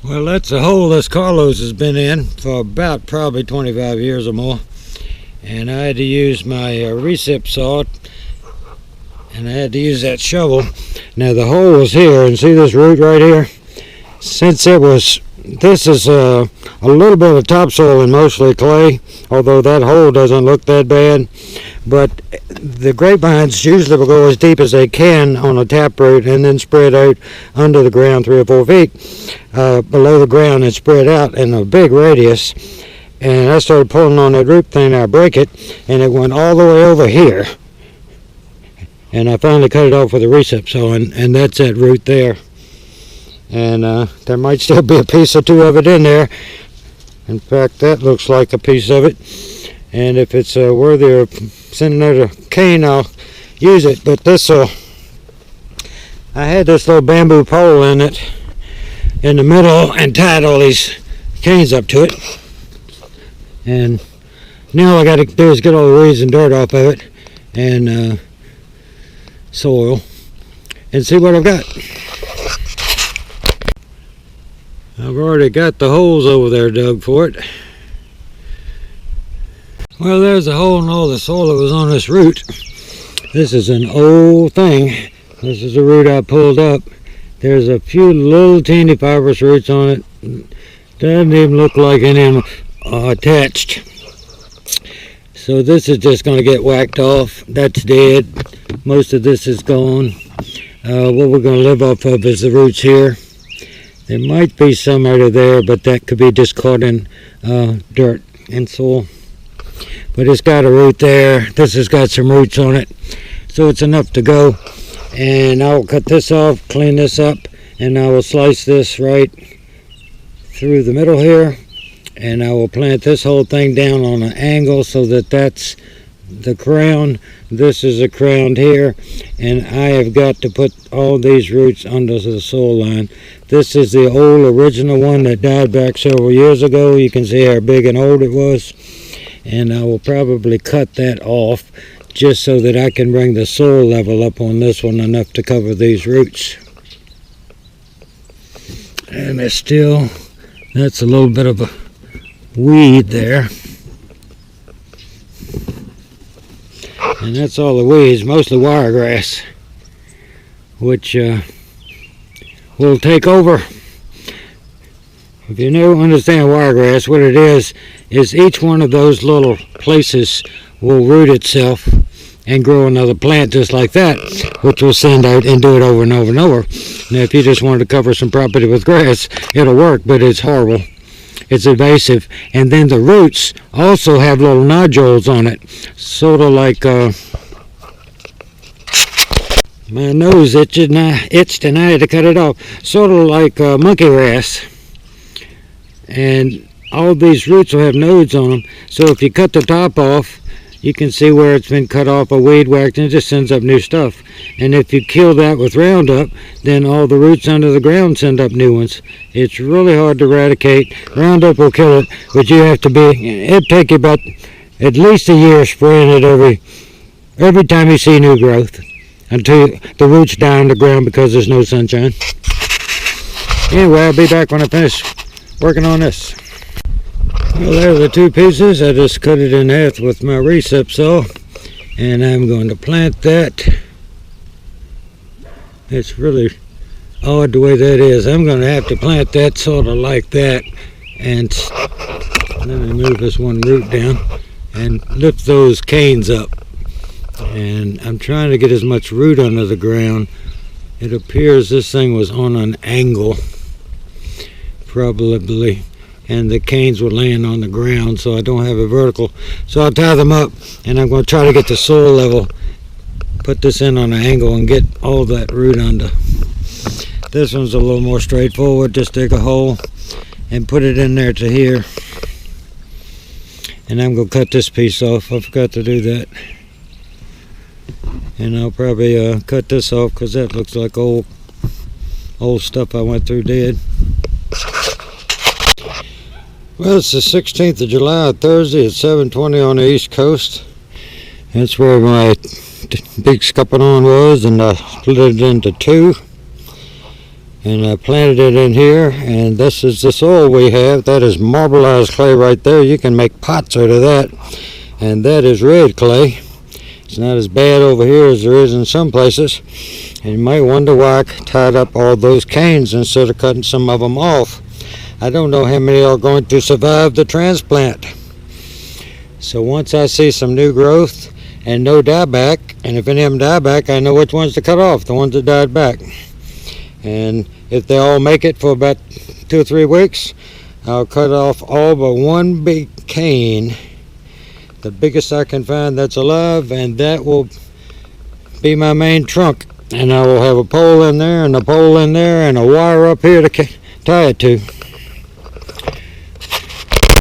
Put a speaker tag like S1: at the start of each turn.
S1: Well, that's a hole this Carlos has been in for about probably 25 years or more. And I had to use my recip saw, and I had to use that shovel. Now the hole was here, and see this root right here? Since this is a little bit of topsoil and mostly clay, although that hole doesn't look that bad. But the grapevines usually will go as deep as they can on a taproot and then spread out under the ground 3 or 4 feet below the ground and spread out in a big radius. And I started pulling on that root thing, I break it, and it went all the way over here. And I finally cut it off with a recip saw, and that's that root there. And there might still be a piece or two of it in there. In fact, that looks like a piece of it. And if it's worthy of sending out a cane, I'll use it. But I had this little bamboo pole in it in the middle and tied all these canes up to it. And now all I got to do is get all the weeds and dirt off of it and soil and see what I've got. I've already got the holes over there dug for it. Well, there's a hole in all the soil that was on this root. This is an old thing. This is a root I pulled up. There's a few little teeny fibrous roots on it. Doesn't even look like any of them are attached. So this is just going to get whacked off. That's dead. Most of this is gone. What we're going to live off of is the roots here. There might be some out of there, but that could be just caught in dirt and soil. But it's got a root there. This has got some roots on it, so it's enough to go. And I'll cut this off, clean this up, and I will slice this right through the middle here, and I will plant this whole thing down on an angle so that that's the crown. This is a crown here, and I have got to put all these roots under the soil line. This is the old original one that died back several years ago. You can see how big and old it was, and I will probably cut that off just so that I can bring the soil level up on this one enough to cover these roots. And that's a little bit of a weed there. And that's all the weeds, mostly wiregrass, which will take over. If you don't understand wiregrass, what it is each one of those little places will root itself and grow another plant just like that, which will send out and do it over and over and over. Now, if you just wanted to cover some property with grass, it'll work, but it's horrible. It's invasive. And then the roots also have little nodules on it, sort of like my nose itched and I had to cut it off, sort of like monkey grass. And all these roots will have nodes on them, so if you cut the top off, you can see where it's been cut off or weed whacked, and it just sends up new stuff. And if you kill that with Roundup, then all the roots under the ground send up new ones. It's really hard to eradicate. Roundup will kill it, but it'll take you about at least a year spraying it every time you see new growth, until the roots die on the ground because there's no sunshine. Anyway, I'll be back when I finish working on this. Well, there are the two pieces. I just cut it in half with my recip saw, and I'm going to plant that. It's really odd the way that is. I'm going to have to plant that sort of like that, and let me move this one root down and lift those canes up. And I'm trying to get as much root under the ground. It appears this thing was on an angle, probably, and the canes were laying on the ground, so I don't have a vertical. So I'll tie them up, and I'm going to try to get the soil level, put this in on an angle, and get all that root under. This one's a little more straightforward. Just dig a hole and put it in there to here. And I'm going to cut this piece off. I forgot to do that. And I'll probably cut this off because that looks like old stuff I went through dead. Well, it's the 16th of July, Thursday at 7:20 on the East Coast. That's where my big scuppernong was, and I split it into two. and I planted it in here, and this is the soil we have. That is marbleized clay right there. You can make pots out of that, and that is red clay. It's not as bad over here as there is in some places, and you might wonder why I tied up all those canes instead of cutting some of them off. I don't know how many are going to survive the transplant. So once I see some new growth and no dieback, and if any of them die back, I know which ones to cut off, the ones that died back. And if they all make it for about 2 or 3 weeks, I'll cut off all but one big cane, the biggest I can find that's alive, and that will be my main trunk. And I will have a pole in there and a pole in there and a wire up here to tie it to.